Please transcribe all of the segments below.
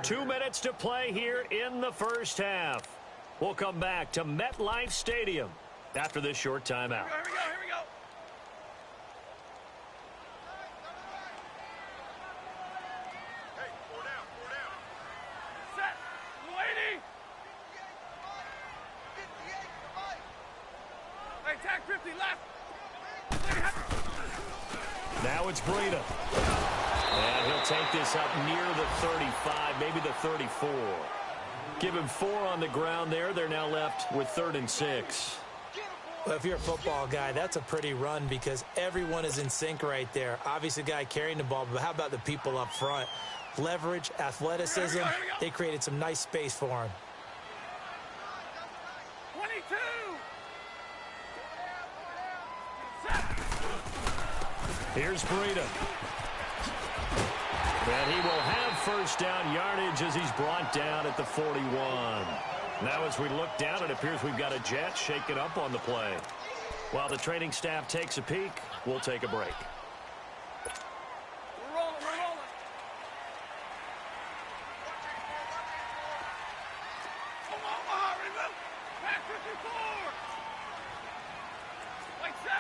2 minutes to play here in the first half. We'll come back to MetLife Stadium after this short timeout. Here we go. Hey, four down. Set. 280. Hey, tag 50 left. Now it's Breida. And he'll take this up near the 35, maybe the 34. Give him 4 on the ground there. They're now left with 3rd and 6. Well, if you're a football guy, that's a pretty run because everyone is in sync right there. Obviously, the guy carrying the ball, but how about the people up front? Leverage, athleticism, they created some nice space for him. 22. Here's Breida. And he will have first down yardage as he's brought down at the 41. Now as we look down, it appears we've got a jet shaken up on the play. While the training staff takes a peek, we'll take a break. We're rolling. Omaha, remove. Back 54. Like 7.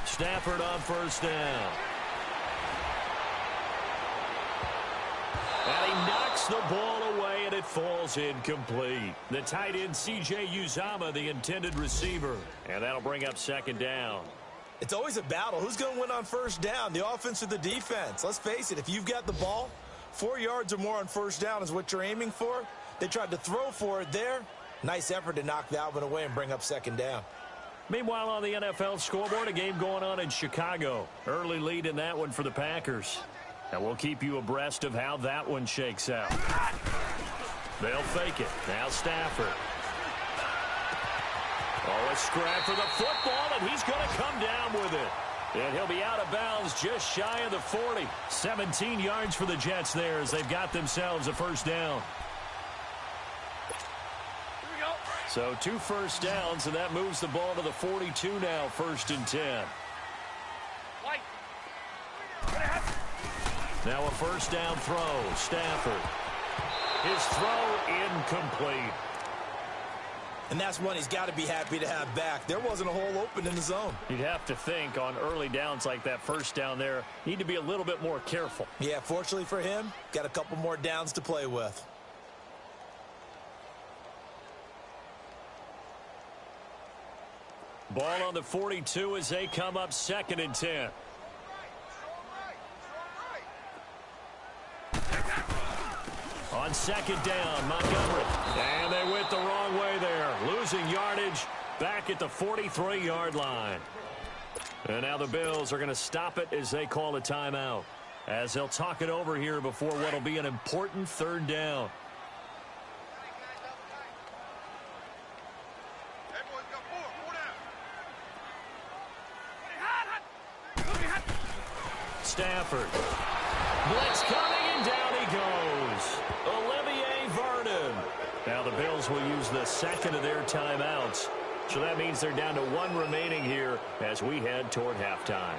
Stafford on first down. And he knocks the ball away, and it falls incomplete. The tight end, C.J. Uzomah, the intended receiver. And that'll bring up 2nd down. It's always a battle. Who's going to win on first down, the offense or the defense? Let's face it, if you've got the ball, 4 yards or more on first down is what you're aiming for. They tried to throw for it there. Nice effort to knock that one away and bring up 2nd down. Meanwhile, on the NFL scoreboard, a game going on in Chicago. Early lead in that one for the Packers. And we'll keep you abreast of how that one shakes out. They'll fake it. Now Stafford. Oh, a scrap for the football, and he's going to come down with it. And he'll be out of bounds just shy of the 40. 17 yards for the Jets there as they've got themselves a first down. Here we go. So 2 first downs, and that moves the ball to the 42 now, 1st and 10. Light. Now a first down throw. Stafford. His throw incomplete. And that's one he's got to be happy to have back. There wasn't a hole open in the zone. You'd have to think on early downs like that first down there, need to be a little bit more careful. Yeah, fortunately for him, got a couple more downs to play with. Ball on the 42 as they come up 2nd and 10. On 2nd down, Montgomery. And they went the wrong way there. Losing yardage back at the 43-yard line. And now the Bills are going to stop it as they call a timeout. As they'll talk it over here before what will be an important 3rd down. Stafford. Blitz coming, and down he goes. Olivier Vernon. Now the Bills will use the 2nd of their timeouts. So that means they're down to 1 remaining here as we head toward halftime.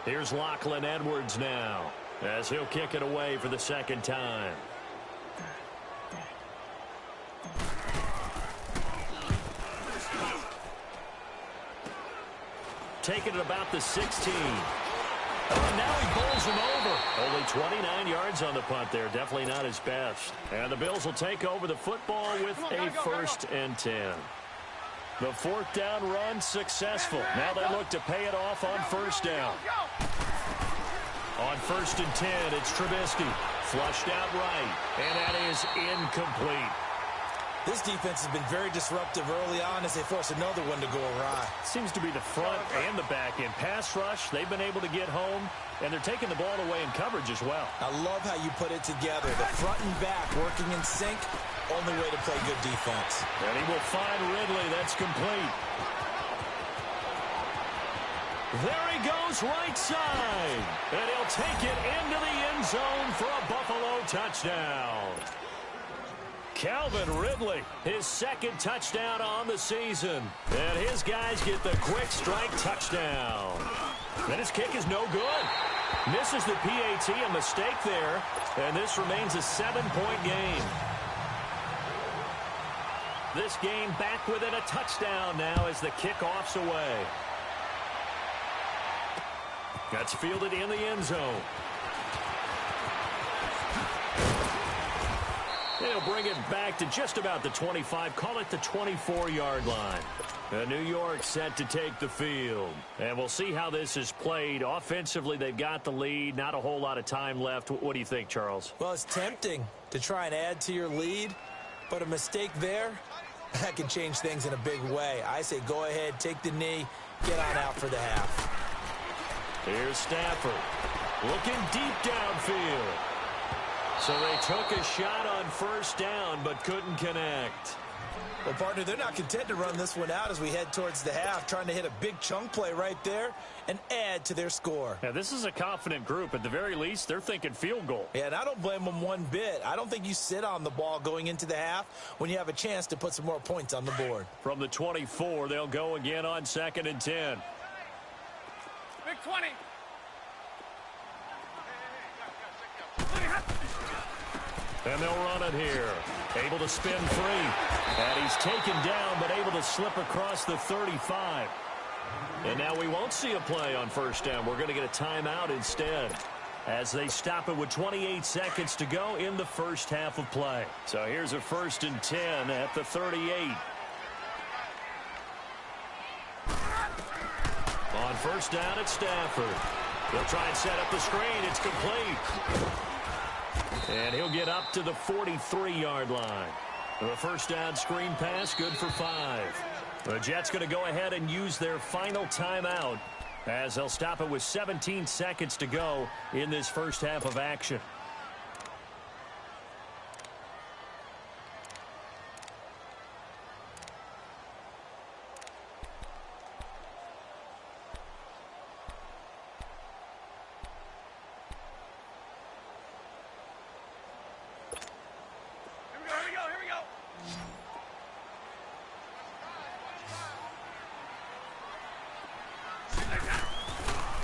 Here's Lachlan Edwards now as he'll kick it away for the 2nd time. Taking it about the 16. Oh, now he bowls him over. Only 29 yards on the punt there. Definitely not his best. And the Bills will take over the football with a 1st and 10. The 4th down run successful. Now they look to pay it off on first down. On 1st and 10, it's Trubisky. Flushed out right. And that is incomplete. This defense has been very disruptive early on as they force another one to go awry. Seems to be the front and the back end. Pass rush, they've been able to get home, and they're taking the ball away in coverage as well. I love how you put it together. The front and back working in sync, only way to play good defense. And he will find Ridley. That's complete. There he goes right side. And he'll take it into the end zone for a Buffalo touchdown. Calvin Ridley, his 2nd touchdown on the season. And his guys get the quick strike touchdown. And his kick is no good. Misses the PAT, a mistake there, and this remains a 7-point game. This game back within a touchdown now as the kickoff's away. That's fielded in the end zone. They'll bring it back to just about the 25, call it the 24-yard line. New York set to take the field. And we'll see how this is played. Offensively, they've got the lead. Not a whole lot of time left. What do you think, Charles? Well, it's tempting to try and add to your lead, but a mistake there, that can change things in a big way. I say go ahead, take the knee, get on out for the half. Here's Stafford looking deep downfield. So they took a shot on first down but couldn't connect. Well, partner, they're not content to run this one out as we head towards the half, trying to hit a big chunk play right there and add to their score. Yeah, this is a confident group. At the very least, they're thinking field goal. Yeah, and I don't blame them one bit. I don't think you sit on the ball going into the half when you have a chance to put some more points on the board. From the 24, they'll go again on 2nd and 10. Big 20. And they'll run it here. Able to spin free. And he's taken down, but able to slip across the 35. And now we won't see a play on first down. We're going to get a timeout instead, as they stop it with 28 seconds to go in the first half of play. So here's a 1st and 10 at the 38. On first down, it's Stafford. They'll try and set up the screen. It's complete. And he'll get up to the 43-yard line. The first down screen pass, good for 5. The Jets going to go ahead and use their final timeout as they'll stop it with 17 seconds to go in this first half of action.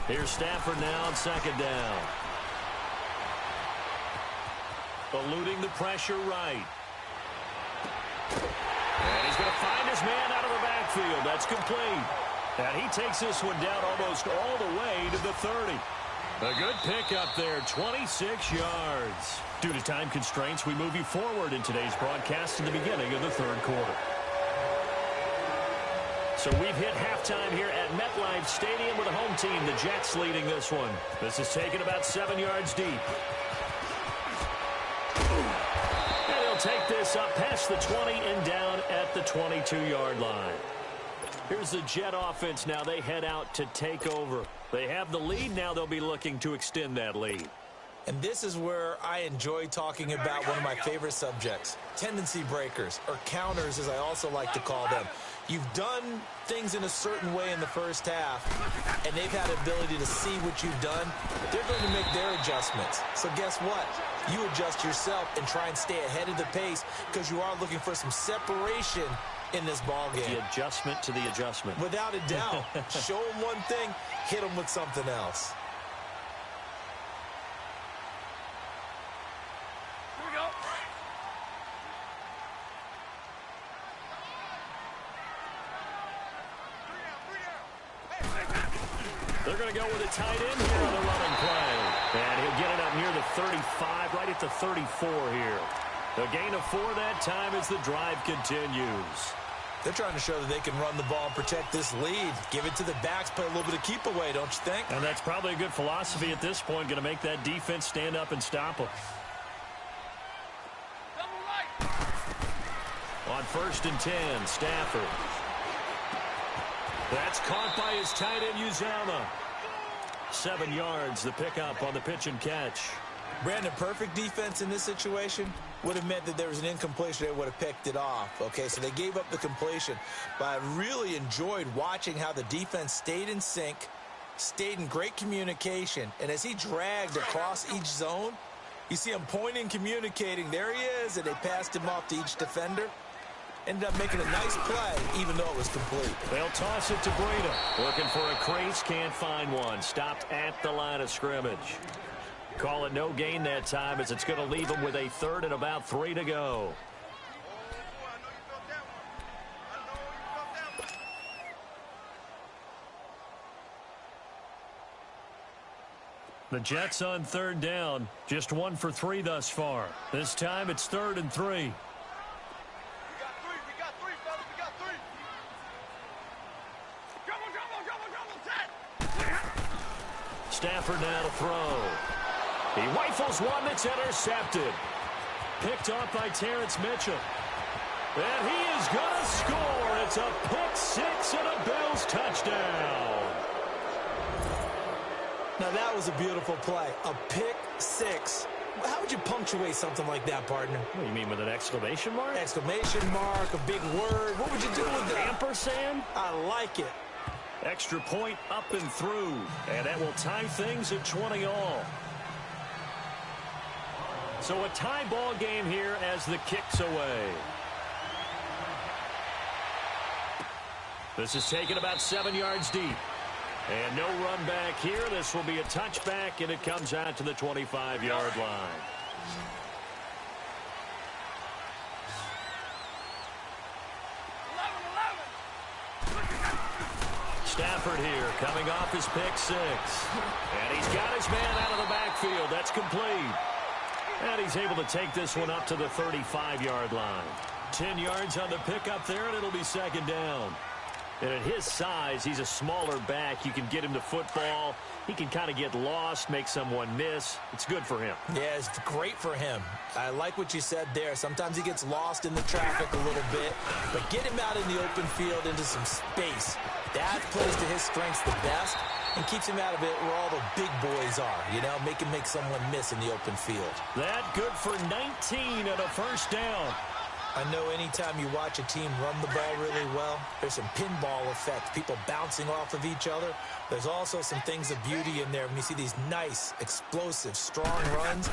Here's Stafford now on 2nd down. Eluding the pressure right. And he's going to find his man out of the backfield. That's complete. And he takes this one down almost all the way to the 30. A good pickup there, 26 yards. Due to time constraints, we move you forward in today's broadcast to the beginning of the 3rd quarter. So we've hit halftime here at MetLife Stadium with a home team, the Jets, leading this one. This is taken about 7 yards deep. And he'll take this up past the 20 and down at the 22-yard line. Here's the Jet offense now. They head out to take over. They have the lead. Now they'll be looking to extend that lead. And this is where I enjoy talking about one of my favorite subjects, tendency breakers, or counters as I also like to call them. You've done things in a certain way in the first half, and they've had the ability to see what you've done. They're going to make their adjustments. So guess what? You adjust yourself and try and stay ahead of the pace because you are looking for some separation in this ball game. The adjustment to the adjustment. Without a doubt. Show them one thing, hit them with something else. They're going to go with a tight end here on the running play. And he'll get it up near the 35, right at the 34 here. A gain of 4 that time as the drive continues. They're trying to show that they can run the ball and protect this lead. Give it to the backs, play a little bit of keep away, don't you think? And that's probably a good philosophy at this point, going to make that defense stand up and stop them. On 1st and 10, Stafford. That's caught by his tight end, Uzama. 7 yards, the pickup on the pitch and catch. Brandon, perfect defense in this situation would have meant that there was an incompletion. They would have picked it off. Okay, so they gave up the completion. But I really enjoyed watching how the defense stayed in sync, stayed in great communication. And as he dragged across each zone, you see him pointing, communicating. There he is, and they passed him off to each defender. Ended up making a nice play, even though it was complete. They'll toss it to Breida. Looking for a crease, can't find one. Stopped at the line of scrimmage. Call it no gain that time as it's going to leave him with a third and about 3 to go. The Jets on third down, just 1 for 3 thus far. This time it's 3rd and 3. We got three, fellas, we got 3. Double, set. Stafford now to throw. He rifles one that's intercepted. Picked off by Terrence Mitchell. And he is going to score. It's a pick 6 and a Bills touchdown. Now, that was a beautiful play. A pick 6. How would you punctuate something like that, partner? What do you mean, with an exclamation mark? Exclamation mark, a big word. What would you do with that? Ampersand? I like it. Extra point up and through. And that will tie things at 20 all. So a tie ball game here as the kick's away. This is taken about 7 yards deep. And no run back here. This will be a touchback, and it comes out to the 25-yard line. Stafford here coming off his pick 6. And he's got his man out of the backfield. That's complete. And he's able to take this one up to the 35-yard line. 10 yards on the pickup there, and it'll be 2nd down. And at his size, he's a smaller back. You can get him to football. He can kind of get lost, make someone miss. It's good for him. Yeah, it's great for him. I like what you said there. Sometimes he gets lost in the traffic a little bit. But get him out in the open field into some space. That plays to his strengths the best and keeps him out of it where all the big boys are. You know, make him make someone miss in the open field. That good for 19 and a 1st down. I know anytime you watch a team run the ball really well, there's some pinball effect, people bouncing off of each other. There's also some things of beauty in there when you see these nice, explosive, strong runs.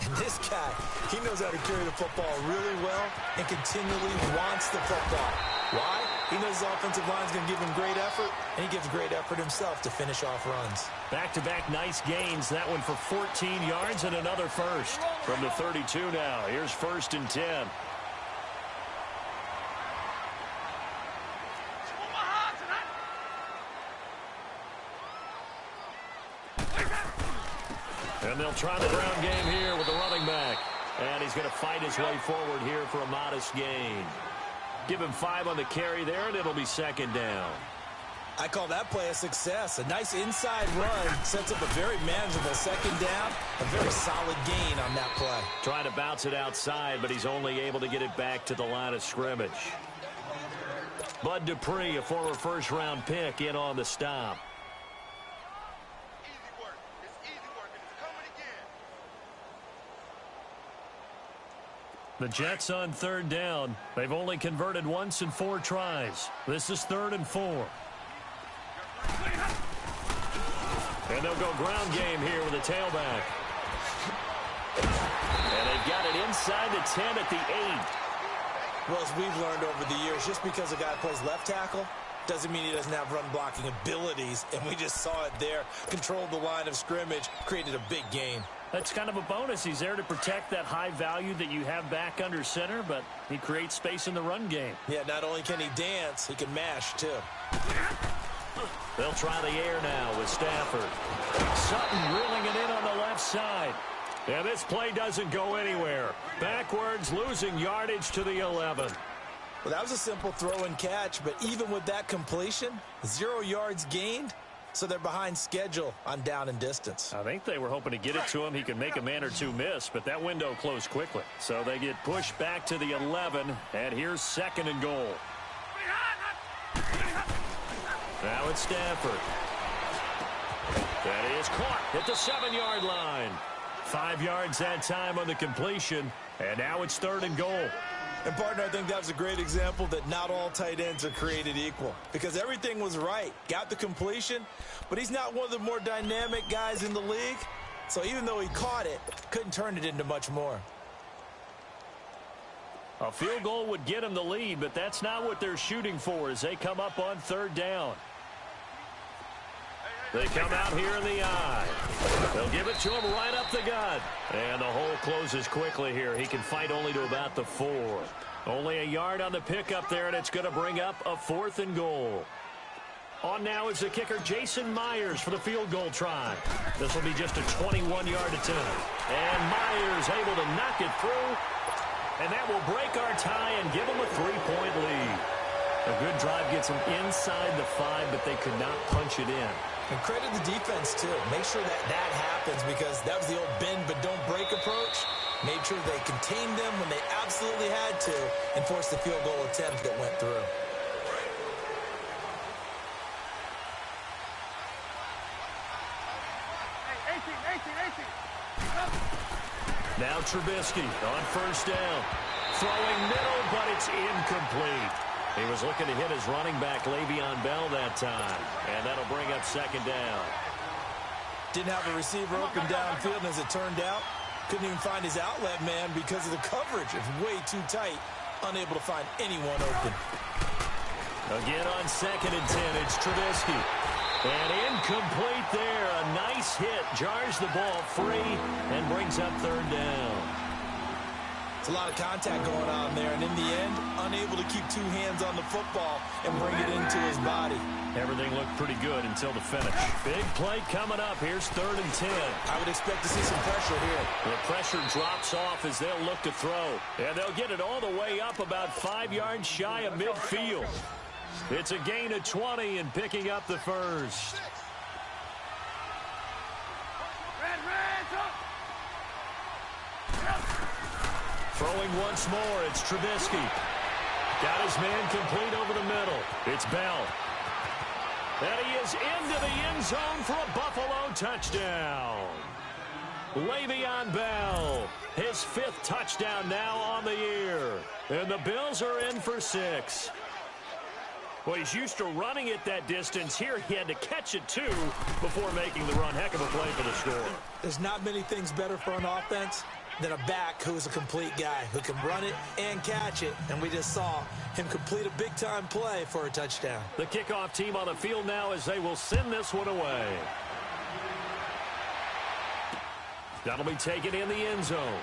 And this guy, he knows how to carry the football really well and continually wants the football. Why? He knows his offensive line's going to give him great effort, and he gives great effort himself to finish off runs. Back-to-back nice gains. That one for 14 yards and another first. From the 32 now, here's 1st and 10. And they'll try the ground game here with the running back. And he's going to fight his way forward here for a modest gain. Give him 5 on the carry there, and it'll be 2nd down. I call that play a success. A nice inside run sets up a very manageable 2nd down. A very solid gain on that play. Trying to bounce it outside, but he's only able to get it back to the line of scrimmage. Bud Dupree, a former 1st-round pick, in on the stop. The Jets on 3rd down. They've only converted once in 4 tries. This is 3rd and 4. And they'll go ground game here with a tailback. And they've got it inside the 10 at the 8. Well, as we've learned over the years, just because a guy plays left tackle doesn't mean he doesn't have run-blocking abilities. And we just saw it there. Controlled the line of scrimmage, created a big gain. That's kind of a bonus. He's there to protect that high value that you have back under center, but he creates space in the run game. Yeah, not only can he dance, he can mash, too. They'll try the air now with Stafford. Sutton reeling it in on the left side. And this play doesn't go anywhere. Backwards, losing yardage to the 11. Well, that was a simple throw and catch, but even with that completion, 0 yards gained. So they're behind schedule on down and distance. I think they were hoping to get it to him. He could make a man or two miss, but that window closed quickly. So they get pushed back to the 11, and here's 2nd and goal. Now it's Stafford. That is caught at the 7-yard line. 5 yards that time on the completion, and now it's 3rd and goal. And, partner, I think that was a great example that not all tight ends are created equal. Because everything was right. Got the completion, but he's not one of the more dynamic guys in the league. So even though he caught it, couldn't turn it into much more. A field goal would get them the lead, but that's not what they're shooting for as they come up on third down. They come out here in the eye. They'll give it to him right up the gut. And the hole closes quickly here. He can fight only to about the 4. Only a yard on the pickup there, and it's going to bring up a 4th and goal. On now is the kicker, Jason Myers, for the field goal try. This will be just a 21-yard attempt. And Myers able to knock it through. And that will break our tie and give them a 3-point lead. A good drive gets them inside the 5, but they could not punch it in. And credit the defense, too. Make sure that happens because that was the old bend but don't break approach. Made sure they contained them when they absolutely had to and forced the field goal attempt that went through. Now Trubisky on first down. Throwing middle, but it's incomplete. He was looking to hit his running back, Le'Veon Bell, that time. And that'll bring up second down. Didn't have a receiver open downfield, and as it turned out, couldn't even find his outlet man because of the coverage. It's way too tight. Unable to find anyone open. Again on 2nd and 10, it's Trubisky. And incomplete there. A nice hit. Jars the ball free and brings up third down. It's a lot of contact going on there, and in the end, unable to keep 2 hands on the football and bring it into his body. Everything looked pretty good until the finish. Big play coming up. Here's 3rd and 10. I would expect to see some pressure here. The pressure drops off as they'll look to throw. And they'll get it all the way up about 5 yards shy of midfield. It's a gain of 20 and picking up the first. Throwing once more, it's Trubisky. Got his man complete over the middle. It's Bell. And he is into the end zone for a Buffalo touchdown. Le'Veon Bell, his 5th touchdown now on the year. And the Bills are in for 6. Well, he's used to running it that distance. Here he had to catch it, too, before making the run. Heck of a play for the score. There's not many things better for an offense than a back who is a complete guy who can run it and catch it. And we just saw him complete a big-time play for a touchdown. The kickoff team on the field now as they will send this one away. That'll be taken in the end zone.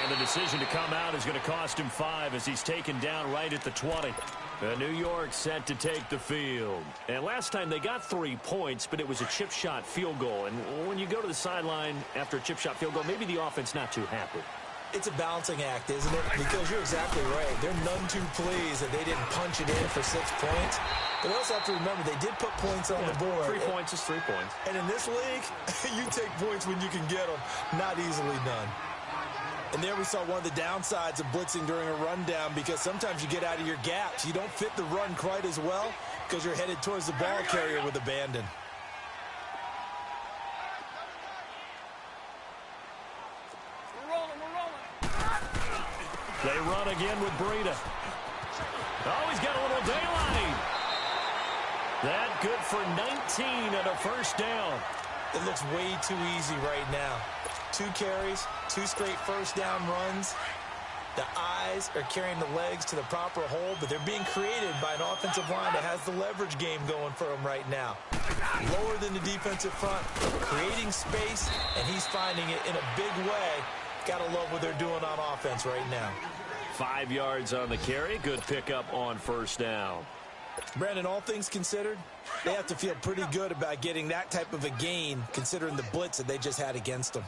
And the decision to come out is going to cost him 5 as he's taken down right at the 20. New York set to take the field. And last time they got 3 points, but it was a chip shot field goal. And when you go to the sideline after a chip shot field goal, maybe the offense not too happy. It's a balancing act, isn't it? Because you're exactly right. They're none too pleased that they didn't punch it in for 6 points. But also have to remember, they did put points on the board. 3 points is 3 points. And in this league, you take points when you can get them. Not easily done. And there we saw one of the downsides of blitzing during a rundown because sometimes you get out of your gaps. You don't fit the run quite as well because you're headed towards the ball carrier with abandon. We're rolling. They run again with Breida. Oh, he's got a little daylight. That good for 19 and a first down. It looks way too easy right now. 2 carries, 2 straight first down runs. The eyes are carrying the legs to the proper hole, but they're being created by an offensive line that has the leverage game going for them right now. Lower than the defensive front, creating space, and he's finding it in a big way. Gotta love what they're doing on offense right now. 5 yards on the carry. Good pickup on first down. Brandon, all things considered, they have to feel pretty good about getting that type of a gain considering the blitz that they just had against them.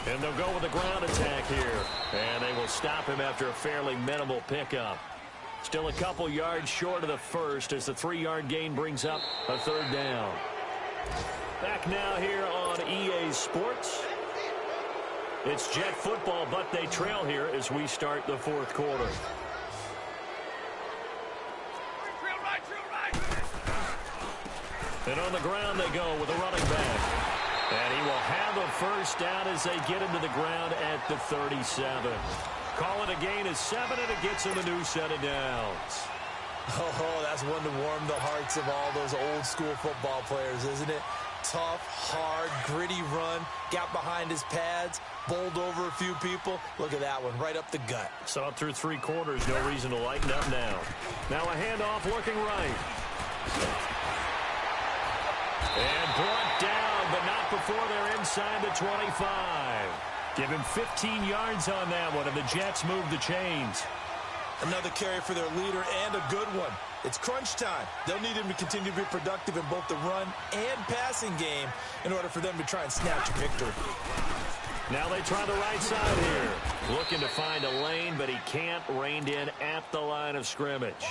And they'll go with a ground attack here. And they will stop him after a fairly minimal pickup. Still a couple yards short of the first as the 3-yard gain brings up a third down. Back now here on EA Sports. It's Jet football, but they trail here as we start the 4th quarter. And on the ground they go with a running back. And he will have a first down as they get him to the ground at the 37. Call it a gain of 7, and it gets him a new set of downs. Oh, that's one to warm the hearts of all those old school football players, isn't it? tough, hard, gritty run. Got behind his pads, bowled over a few people. Look at that one, right up the gut. Saw it through 3 quarters. No reason to lighten up now. Now a handoff looking right. And brought down, but not before they're inside the 25. Give him 15 yards on that one, and the Jets move the chains. Another carry for their leader, and a good one. It's crunch time. They'll need him to continue to be productive in both the run and passing game in order for them to try and snatch a victory. Now they try the right side here. Looking to find a lane, but he can't. Reined in at the line of scrimmage.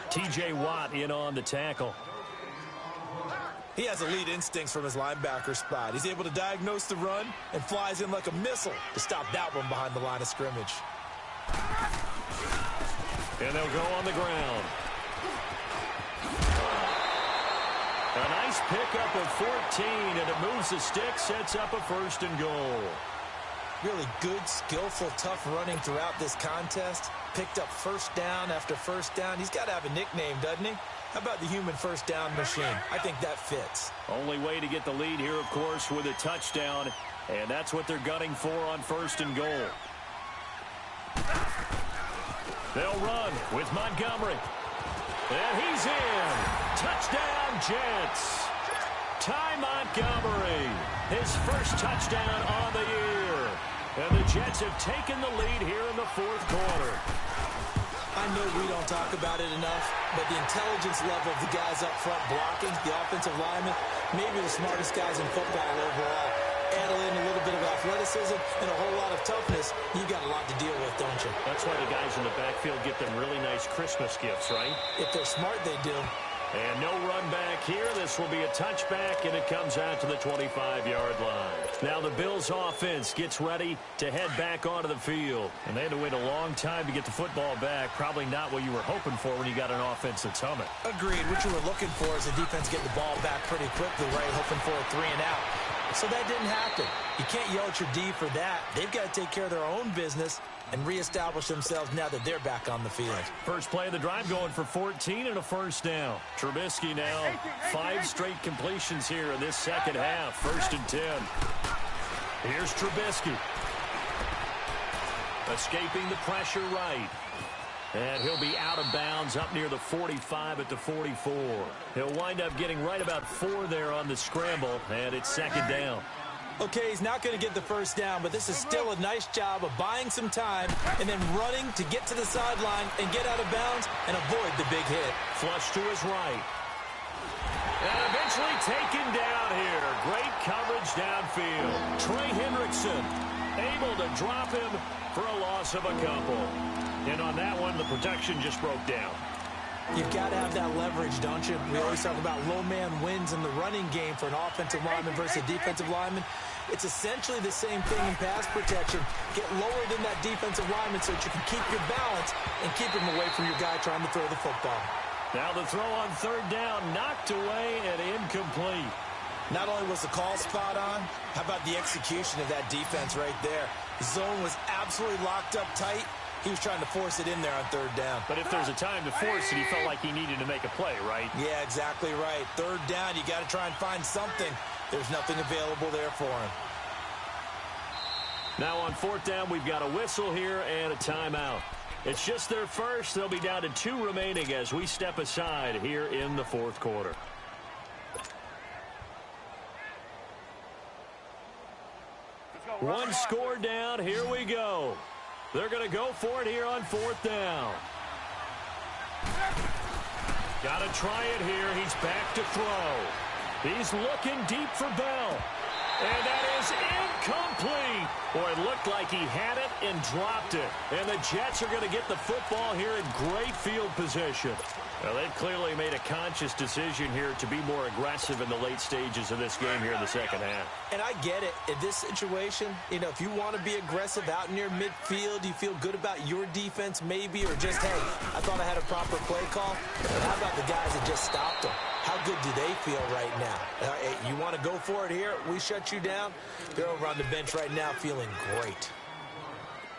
T.J. Watt in on the tackle. He has elite instincts from his linebacker spot. He's able to diagnose the run and flies in like a missile to stop that one behind the line of scrimmage. And they'll go on the ground. A nice pickup of 14, and it moves the stick, sets up a 1st and goal. Really good, skillful, tough running throughout this contest. Picked up first down after first down. He's got to have a nickname, doesn't he? How about the human first down machine? I think that fits. Only way to get the lead here, of course, with a touchdown, and that's what they're gunning for on 1st and goal. They'll run with Montgomery. And he's in. Touchdown, Jets. Ty Montgomery, his first touchdown on the year. And the Jets have taken the lead here in the 4th quarter. I know we don't talk about it enough, but the intelligence level of the guys up front blocking, the offensive linemen, maybe the smartest guys in football overall. Add in a little bit of athleticism and a whole lot of toughness, you got a lot to deal with, don't you? That's why the guys in the backfield get them really nice Christmas gifts, right? If they're smart, they do. And no run back here. This will be a touchback, and it comes out to the 25-yard line. Now the Bills' offense gets ready to head back onto the field. And they had to wait a long time to get the football back. Probably not what you were hoping for when you got an offense that's humming. Agreed. What you were looking for is the defense getting the ball back pretty quickly, right? Hoping for a 3 and out. So that didn't happen. You can't yell at your D for that. They've got to take care of their own business and reestablish themselves now that they're back on the field. First play of the drive going for 14 and a 1st down. Trubisky now 5 straight completions here in this second half. 1st and 10. Here's Trubisky. Escaping the pressure right. And he'll be out of bounds up near the 45 at the 44. He'll wind up getting right about 4 there on the scramble, and it's 2nd down. Okay, he's not going to get the first down, but this is still a nice job of buying some time and then running to get to the sideline and get out of bounds and avoid the big hit. Flush to his right. And eventually taken down here. Great coverage downfield. Trey Hendrickson able to drop him for a loss of a couple. And on that one, the protection just broke down. You've got to have that leverage, don't you? We always talk about low man wins in the running game for an offensive lineman versus a defensive lineman. It's essentially the same thing in pass protection. Get lower than that defensive lineman so that you can keep your balance and keep him away from your guy trying to throw the football. Now the throw on 3rd down, knocked away and incomplete. Not only was the call spot on, how about the execution of that defense right there? The zone was absolutely locked up tight. He was trying to force it in there on 3rd down. But if there's a time to force it, he felt like he needed to make a play, right? Yeah, exactly right. 3rd down, you got to try and find something. There's nothing available there for him. Now on 4th down, we've got a whistle here and a timeout. It's just their first. They'll be down to 2 remaining as we step aside here in the 4th quarter. One score down. Here we go. They're going to go for it here on 4th down. Got to try it here. He's back to throw. He's looking deep for Bell. And that is incomplete. Boy, it looked like he had it and dropped it. And the Jets are going to get the football here in great field position. Well, they've clearly made a conscious decision here to be more aggressive in the late stages of this game here in the second half. And I get it. In this situation, you know, if you want to be aggressive out near midfield, you feel good about your defense maybe, or just, hey, I thought I had a proper play call. But how about the guys that just stopped them? How good do they feel right now? You want to go for it here? We shut you down? They're over on the bench right now feeling great.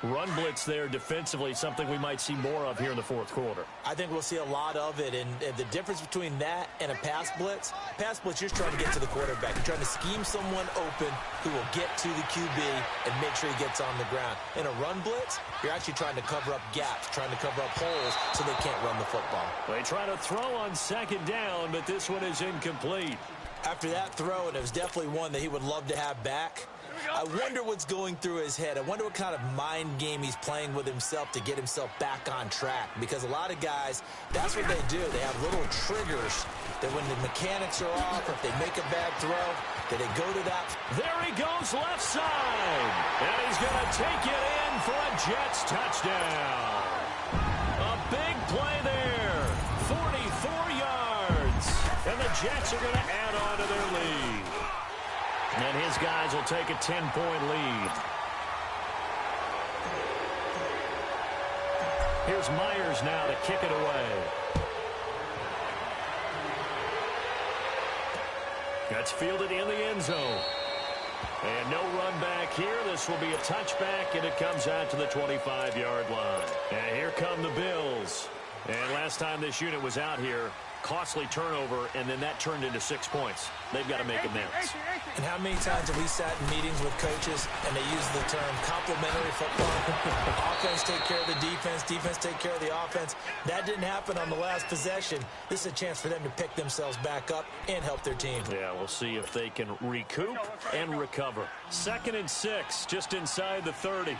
Run blitz there defensively, something we might see more of here in the fourth quarter. I think we'll see a lot of it, and the difference between that and a pass blitz, you're trying to get to the quarterback. You're trying to scheme someone open who will get to the QB and make sure he gets on the ground. In a run blitz, you're actually trying to cover up gaps, trying to cover up holes so they can't run the football. They try to throw on second down, but this one is incomplete. After that throw, and it was definitely one that he would love to have back, I wonder what's going through his head. I wonder what kind of mind game he's playing with himself to get himself back on track. Because a lot of guys, that's what they do. They have little triggers that when the mechanics are off, or if they make a bad throw, that they go to that. There he goes left side. And he's going to take it in for a Jets touchdown. A big play there. 44 yards. And the Jets are going to add on to their lead. And his guys will take a 10-point lead. Here's Myers now to kick it away. That's fielded in the end zone. And no run back here. This will be a touchback, and it comes out to the 25-yard line. And here come the Bills. And last time this unit was out here, costly turnover, and then that turned into 6 points. They've got to make amends. And how many times have we sat in meetings with coaches and they use the term complementary football? Offense take care of the defense, defense take care of the offense. That didn't happen on the last possession. This is a chance for them to pick themselves back up and help their team. Yeah, we'll see if they can recoup and recover. 2nd and 6, just inside the 30.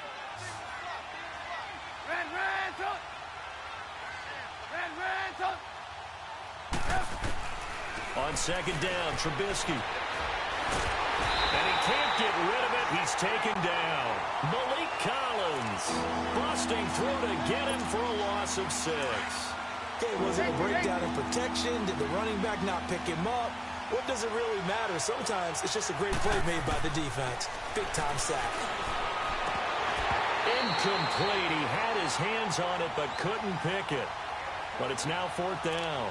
On second down, Trubisky. And he can't get rid of it. He's taken down. Malik Collins busting through to get him for a loss of 6. Okay, was it a breakdown in protection? Did the running back not pick him up? What does it really matter? Sometimes it's just a great play made by the defense. Big-time sack. Incomplete. He had his hands on it but couldn't pick it. But it's now 4th down.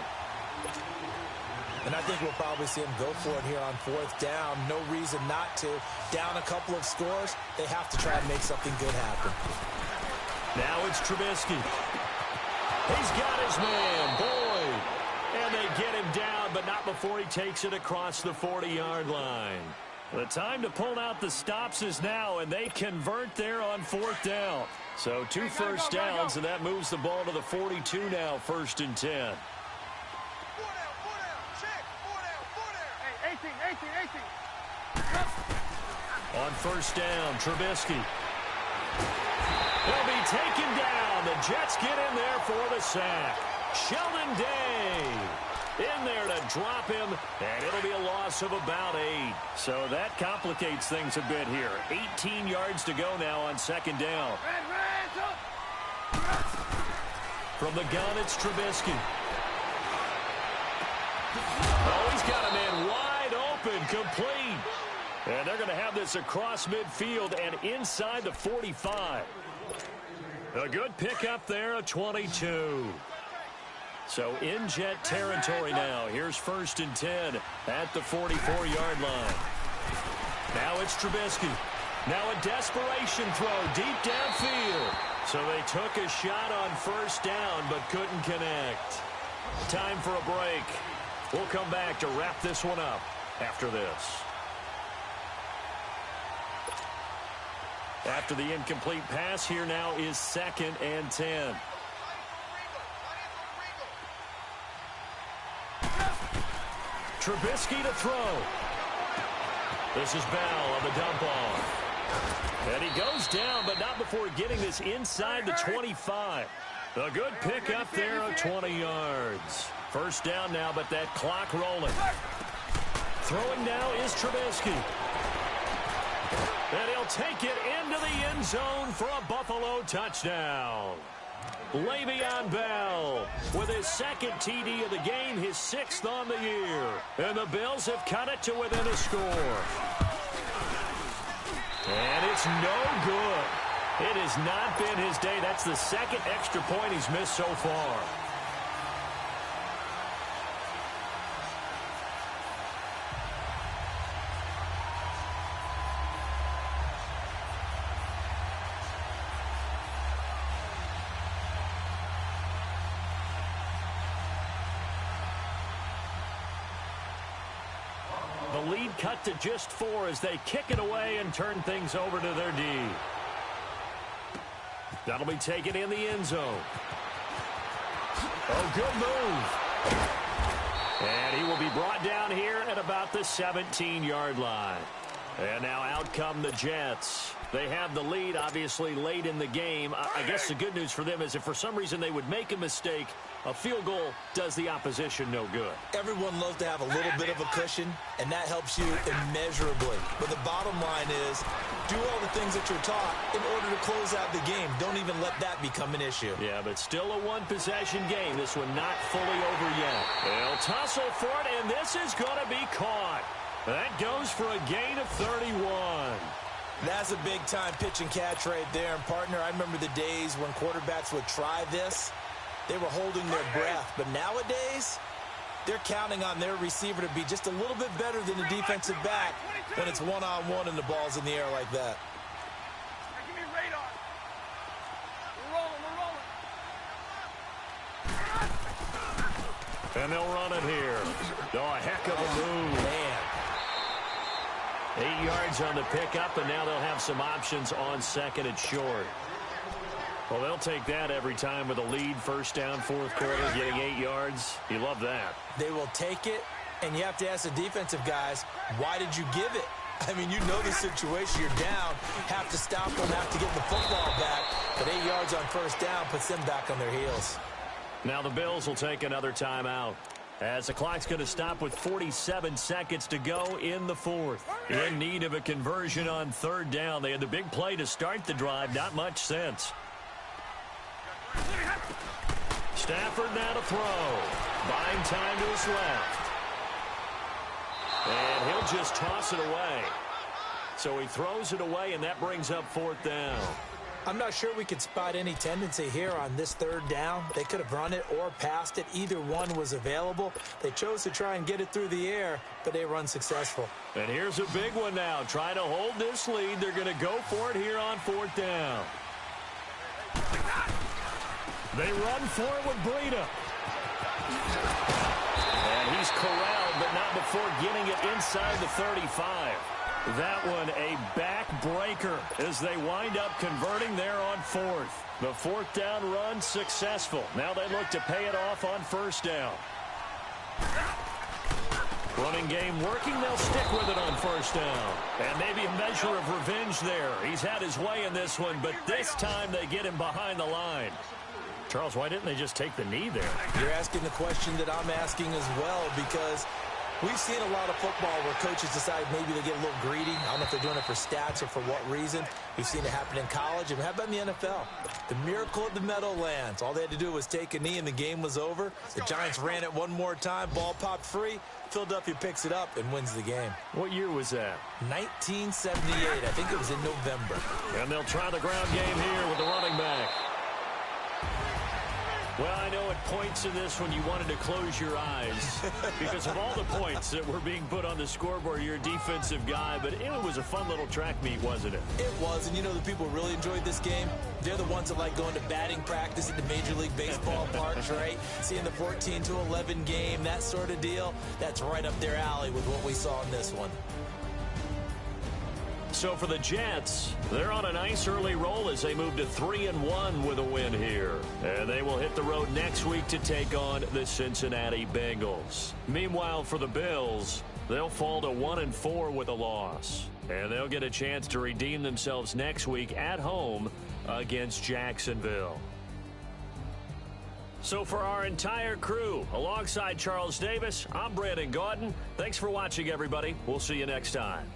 And I think we'll probably see him go for it here on 4th down. No reason not to. Down a couple of scores, they have to try and make something good happen. Now it's Trubisky. He's got his man, Boyd. And they get him down, but not before he takes it across the 40-yard line. The time to pull out the stops is now, and they convert there on 4th down. So 2 first downs, and that moves the ball to the 42 now, 1st and 10. On 1st down, Trubisky. He'll be taken down. The Jets get in there for the sack. Sheldon Day in there to drop him, and it'll be a loss of about 8. So that complicates things a bit here. 18 yards to go now on 2nd down. From the gun, it's Trubisky. Oh, he's got a man wide open, complete. And they're going to have this across midfield and inside the 45. A good pickup there, a 22. So in Jet territory now. Here's 1st and 10 at the 44-yard line. Now it's Trubisky. Now a desperation throw deep downfield. So they took a shot on 1st down but couldn't connect. Time for a break. We'll come back to wrap this one up after this. After the incomplete pass, here now is 2nd and 10. Trubisky to throw. This is Bell on the dump off. And he goes down, but not before getting this inside the 25. A good pickup there of 20 yards. 1st down now, but that clock rolling. Throwing now is Trubisky. And he'll take it into the end zone for a Buffalo touchdown. Le'Veon Bell with his 2nd TD of the game, his 6th on the year. And the Bills have cut it to within a score. And it's no good. It has not been his day. That's the 2nd extra point he's missed so far. cut to just 4 as they kick it away and turn things over to their D. That'll be taken in the end zone. Oh, good move. And he will be brought down here at about the 17-yard line. And now out come the Jets. They have the lead, obviously, late in the game. I guess the good news for them is if for some reason they would make a mistake, a field goal does the opposition no good. Everyone loves to have a little bit of a cushion, and that helps you immeasurably. But the bottom line is, do all the things that you're taught in order to close out the game. Don't even let that become an issue. Yeah, but still a one-possession game. This one not fully over yet. They'll tussle for it, and this is going to be caught. That goes for a gain of 31. That's a big-time pitch and catch right there. And, partner, I remember the days when quarterbacks would try this. They were holding their breath. But nowadays, they're counting on their receiver to be just a little bit better than the defensive back when it's one-on-one and the ball's in the air like that. Give me radar. We're rolling. And they'll run it here. Oh, a heck of a move. Man. 8 yards on the pickup, and now they'll have some options on second and short. Well, they'll take that every time with a lead, first down, fourth quarter, getting 8 yards. You love that. They will take it, and you have to ask the defensive guys, why did you give it? I mean, you know the situation. You're down, have to stop them, have to get the football back. But 8 yards on first down puts them back on their heels. Now the Bills will take another timeout, as the clock's going to stop with 47 seconds to go in the fourth. In need of a conversion on third down. They had the big play to start the drive, not much since. Stafford now to throw. Buying time to his left. And he'll just toss it away. So he throws it away, and that brings up fourth down. I'm not sure we could spot any tendency here on this third down. They could have run it or passed it. Either one was available. They chose to try and get it through the air, but they were unsuccessful. And here's a big one now. Trying to hold this lead. They're going to go for it here on fourth down. They run for it with Breida. And he's corralled, but not before getting it inside the 35. That one a backbreaker as they wind up converting there on fourth. The fourth down run successful. Now they look to pay it off on first down. Running game working. They'll stick with it on first down. And maybe a measure of revenge there. He's had his way in this one, but this time they get him behind the line. Charles, why didn't they just take the knee there? You're asking the question that I'm asking as well, because we've seen a lot of football where coaches decide maybe they get a little greedy. I don't know if they're doing it for stats or for what reason. We've seen it happen in college. And how about in the NFL? The miracle of the Meadowlands. All they had to do was take a knee and the game was over. The Giants ran it one more time. Ball popped free. Philadelphia picks it up and wins the game. What year was that? 1978. I think it was in November. And they'll try the ground game here with the running back. Well, I know at points in this when you wanted to close your eyes because of all the points that were being put on the scoreboard. You're a defensive guy, but it was a fun little track meet, wasn't it? It was, and you know the people who really enjoyed this game? They're the ones that like going to batting practice at the Major League Baseball parks, right? Seeing the 14-11 game, that sort of deal. That's right up their alley with what we saw in this one. So for the Jets, they're on a nice early roll as they move to 3-1 with a win here. And they will hit the road next week to take on the Cincinnati Bengals. Meanwhile, for the Bills, they'll fall to 1-4 with a loss. And they'll get a chance to redeem themselves next week at home against Jacksonville. So for our entire crew, alongside Charles Davis, I'm Brandon Gaudin. Thanks for watching, everybody. We'll see you next time.